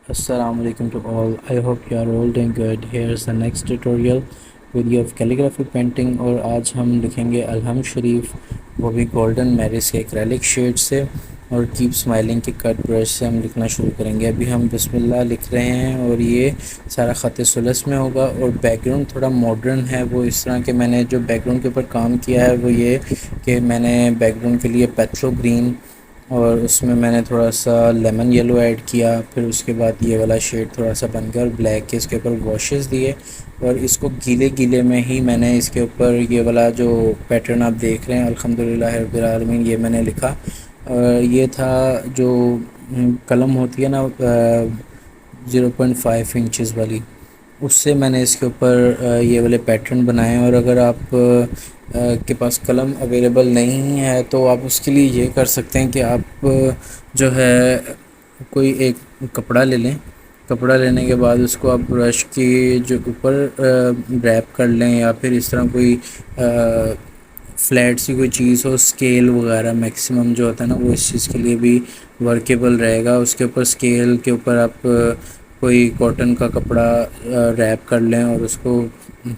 Assalamu alaikum to all. I hope you are all doing good. Here's the next tutorial video of calligraphy painting اور آج ہم لکھیں گے الحم شریف، وہ بھی گولڈن میریس کے ایکریلک شیڈ سے اور کیپ اسمائلنگ کے کٹ برش سے ہم لکھنا شروع کریں گے۔ ابھی ہم بسم اللہ لکھ رہے ہیں اور یہ سارا خط ثلث میں ہوگا اور بیک گراؤنڈ تھوڑا ماڈرن ہے، وہ اس طرح کہ میں نے جو بیک گراؤنڈ کے اوپر کام کیا ہے وہ یہ کہ میں نے بیک گراؤنڈ کے لیے پیٹرو گرین اور اس میں نے تھوڑا سا لیمن یلو ایڈ کیا، پھر اس کے بعد یہ والا شیڈ تھوڑا سا بن گیا اور بلیک کے اس کے اوپر واشز دیے اور اس کو گیلے گیلے میں ہی میں نے اس کے اوپر یہ والا جو پیٹرن آپ دیکھ رہے ہیں الحمدللہ رب العالمین یہ میں نے لکھا۔ یہ تھا جو قلم ہوتی ہے نا 0.5 انچز والی، اس سے میں نے اس کے اوپر یہ والے پیٹرن بنائے۔ اور اگر آپ کے پاس قلم اویلیبل نہیں ہے تو آپ اس کے لیے یہ کر سکتے ہیں کہ آپ جو ہے کوئی ایک کپڑا لے لیں، کپڑا لینے کے بعد اس کو آپ برش کی جو اوپر ریپ کر لیں یا پھر اس طرح کوئی فلیٹ سی کوئی چیز ہو، اسکیل وغیرہ میکسیمم جو ہوتا ہے نا وہ اس چیز کے لیے بھی ورکیبل رہے گا۔ اس کے اوپر اسکیل کے اوپر آپ کوئی کاٹن کا کپڑا ریپ کر لیں اور اس کو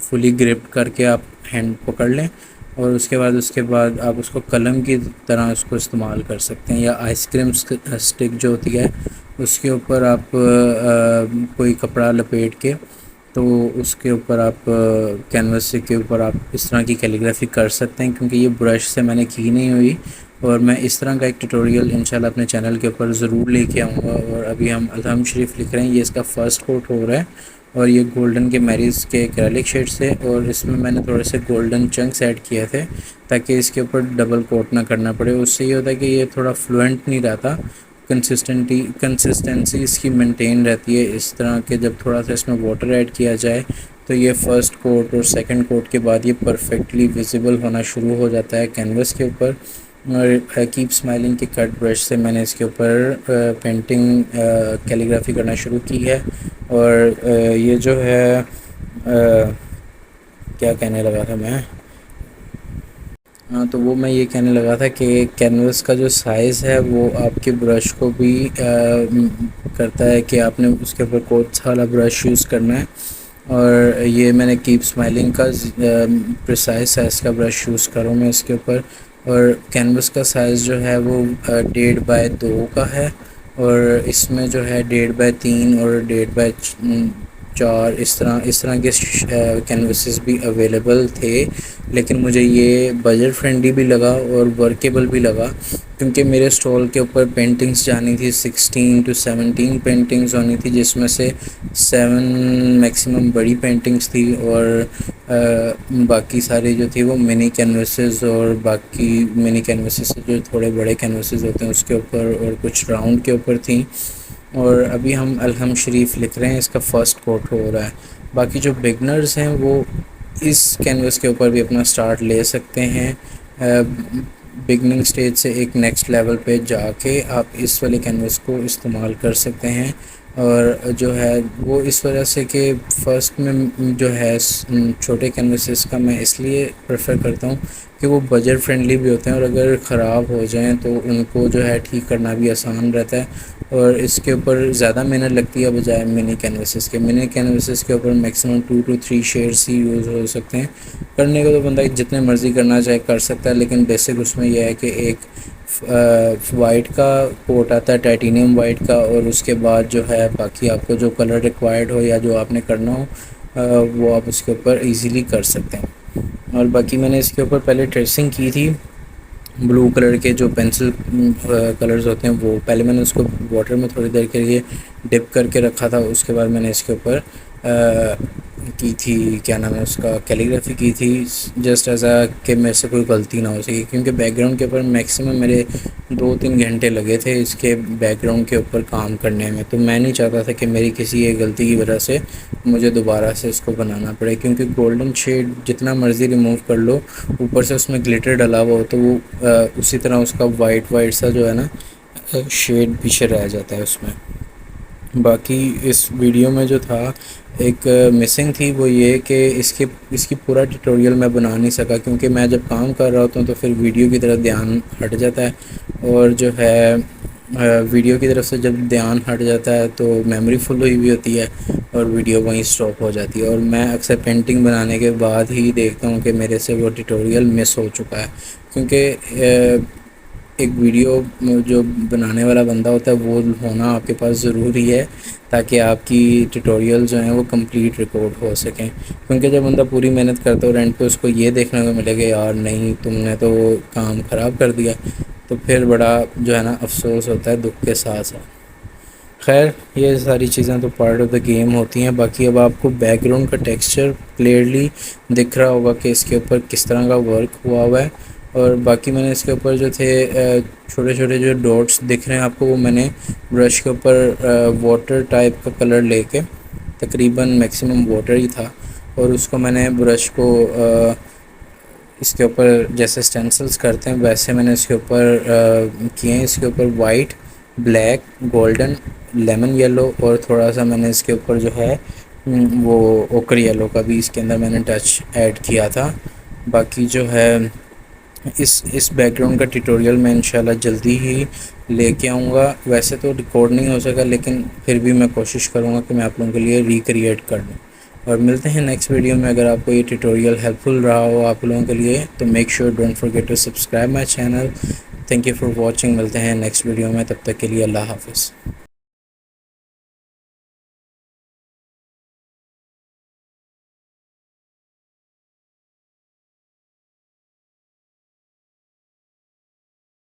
فلی گرپ کر کے آپ ہینڈ پکڑ لیں اور اس کے بعد آپ اس کو قلم کی طرح اس کو استعمال کر سکتے ہیں، یا آئس کریم اسٹک جو ہوتی ہے اس کے اوپر آپ کوئی کپڑا لپیٹ کے تو اس کے اوپر آپ کینوس کے اوپر آپ اس طرح کی کیلیگرافی کر سکتے ہیں، کیونکہ یہ برش سے میں نے کی نہیں ہوئی اور میں اس طرح کا ایک ٹیٹوریل انشاءاللہ اپنے چینل کے اوپر ضرور لے کے آؤں گا۔ اور ابھی ہم الحم شریف لکھ رہے ہیں، یہ اس کا فرسٹ کوٹ ہو رہا ہے اور یہ گولڈن کے میریز کے ایکریلک شیڈ سے، اور اس میں نے تھوڑے سے گولڈن چنکس ایڈ کیے تھے تاکہ اس کے اوپر ڈبل کوٹ نہ کرنا پڑے۔ اس سے یہ ہوتا ہے کہ یہ تھوڑا فلوئنٹ نہیں رہتا، کنسسٹنسی اس کی مینٹین رہتی ہے، اس طرح کہ جب تھوڑا سا اس میں واٹر ایڈ کیا جائے تو یہ فرسٹ کوٹ اور سیکنڈ کوٹ کے بعد یہ پرفیکٹلی ویزیبل ہونا شروع ہو جاتا ہے کینوس کے اوپر۔ اور کیپ اسمائلنگ کے کٹ برش سے میں نے اس کے اوپر پینٹنگ کیلیگرافی کرنا شروع کی ہے۔ اور یہ جو ہے کیا کہنے لگا تھا میں، ہاں تو وہ میں یہ کہنے لگا تھا کہ کینوس کا جو سائز ہے وہ آپ کے برش کو بھی کرتا ہے کہ آپ نے اس کے اوپر کون سا والا برش یوز کرنا ہے۔ اور یہ میں نے کیپ اسمائلنگ کا پریسائز سائز کا برش یوز کروں میں اس کے اوپر، اور کینوس کا سائز جو ہے وہ 1.5x2 کا ہے اور اس میں جو ہے 1.5x3 اور 1.5x4 اس طرح کے کینوسز بھی اویلیبل تھے، لیکن مجھے یہ بجٹ فرینڈلی بھی لگا اور ورکیبل بھی لگا، کیونکہ میرے اسٹال کے اوپر پینٹنگز جانی تھی 16 to 17 پینٹنگز ہونی تھی، جس میں سے 7 میکسیمم بڑی پینٹنگز تھی اور باقی ساری جو تھی وہ منی کینوسز اور باقی منی کینوسز جو تھوڑے بڑے کینوسز ہوتے ہیں اس کے اوپر اور کچھ راؤنڈ کے اوپر تھیں۔ اور ابھی ہم الحم شریف لکھ رہے ہیں، اس کا فرسٹ کوٹ ہو رہا ہے۔ باقی جو بگنرز ہیں وہ اس کینوس کے اوپر بھی اپنا سٹارٹ لے سکتے ہیں، بگننگ سٹیج سے ایک نیکسٹ لیول پہ جا کے آپ اس والے کینوس کو استعمال کر سکتے ہیں۔ اور جو ہے وہ اس وجہ سے کہ فرسٹ میں جو ہے چھوٹے کینوسز کا میں اس لیے پریفر کرتا ہوں کہ وہ بجٹ فرینڈلی بھی ہوتے ہیں اور اگر خراب ہو جائیں تو ان کو جو ہے ٹھیک کرنا بھی آسان رہتا ہے، اور اس کے اوپر زیادہ محنت لگتی ہے بجائے منی کینوسز کے۔ منی کینوسز کے اوپر میکسیمم 2 to 3 شیڈس ہی یوز ہو سکتے ہیں، کرنے کو تو بندہ جتنے مرضی کرنا چاہے کر سکتا ہے، لیکن بیسک اس میں یہ ہے کہ ایک وائٹ کا کوٹ آتا ہے، ٹائٹینیم وائٹ کا، اور اس کے بعد جو ہے باقی آپ کو جو کلر ریکوائرڈ ہو یا جو آپ نے کرنا ہو وہ آپ اس کے اوپر ایزیلی کر سکتے ہیں۔ اور باقی میں نے اس کے اوپر پہلے ٹریسنگ کی تھی، بلو کلر کے جو پینسل کلرز ہوتے ہیں وہ پہلے میں نے اس کو واٹر میں تھوڑی دیر کے لیے ڈپ کر کے رکھا تھا، اس کے بعد میں نے اس کے اوپر کی تھی کیا نام ہے اس کا کیلیگرافی کی تھی، جسٹ ایز اے کہ میرے سے کوئی غلطی نہ ہو سکی، کیونکہ بیک گراؤنڈ کے اوپر میکسیمم میرے 2-3 گھنٹے لگے تھے اس کے بیک گراؤنڈ کے اوپر کام کرنے میں، تو میں نہیں چاہتا تھا کہ میری کسی ایک غلطی کی وجہ سے مجھے دوبارہ سے اس کو بنانا پڑے، کیونکہ گولڈن شیڈ جتنا مرضی ریموو کر لو اوپر سے اس میں گلیٹر ڈلا ہوا ہو تو وہ اسی طرح اس کا وائٹ سا جو ہے نا شیڈ پیچھے رہ جاتا ہے اس میں۔ باقی اس ویڈیو میں جو تھا ایک مسنگ تھی وہ یہ کہ اس کی پورا ٹیٹوریل میں بنا نہیں سکا، کیونکہ میں جب کام کر رہا ہوتا ہوں تو پھر ویڈیو کی طرف دھیان ہٹ جاتا ہے، اور جو ہے ویڈیو کی طرف سے جب دھیان ہٹ جاتا ہے تو میموری فل ہوئی ہوئی ہوتی ہے اور ویڈیو وہیں اسٹاپ ہو جاتی ہے، اور میں اکثر پینٹنگ بنانے کے بعد ہی دیکھتا ہوں کہ میرے سے وہ ٹیٹوریل مس ہو چکا ہے، کیونکہ ایک ویڈیو جو بنانے والا بندہ ہوتا ہے وہ ہونا آپ کے پاس ضروری ہے تاکہ آپ کی ٹیٹوریل جو ہیں وہ کمپلیٹ ریکارڈ ہو سکیں، کیونکہ جب بندہ پوری محنت کرتا ہے اور اینڈ پہ اس کو یہ دیکھنے کو ملے گا یار نہیں تم نے تو کام خراب کر دیا، تو پھر بڑا جو ہے نا افسوس ہوتا ہے، دکھ کے ساتھ ساتھ۔ خیر یہ ساری چیزیں تو پارٹ آف دا گیم ہوتی ہیں۔ باقی اب آپ کو بیک گراؤنڈ کا ٹیکسچر کلیئرلی دکھ رہا ہوگا کہ اس کے اوپر کس طرح کا ورک ہوا ہوا ہے، اور باقی میں نے اس کے اوپر جو تھے چھوٹے چھوٹے جو ڈاٹس دکھ رہے ہیں آپ کو، وہ میں نے برش کے اوپر واٹر ٹائپ کا کلر لے کے، تقریباً میکسیمم واٹر ہی تھا، اور اس کو میں نے برش کو اس کے اوپر جیسے اسٹینسلس کرتے ہیں ویسے میں نے اس کے اوپر کیے ہیں، اس کے اوپر white, black, golden, lemon yellow, اور تھوڑا سا میں نے اس کے اوپر جو ہے وہ اوکر یلو کا بھی اس کے اندر میں نے ٹچ ایڈ کیا تھا۔ باقی جو ہے اس بیک گراؤنڈ کا ٹیٹوریل میں انشاءاللہ جلدی ہی لے کے آؤں گا، ویسے تو ریکارڈ نہیں ہو سکا لیکن پھر بھی میں کوشش کروں گا کہ میں آپ لوگوں کے لیے ریکریٹ کر دوں، اور ملتے ہیں نیکسٹ ویڈیو میں۔ اگر آپ کو یہ ٹیٹوریل ہیلپ فل رہا ہو آپ لوگوں کے لیے تو make sure don't forget to subscribe my channel. Thank you for watching, ملتے ہیں نیکسٹ ویڈیو میں، تب تک کے لیے اللہ حافظ۔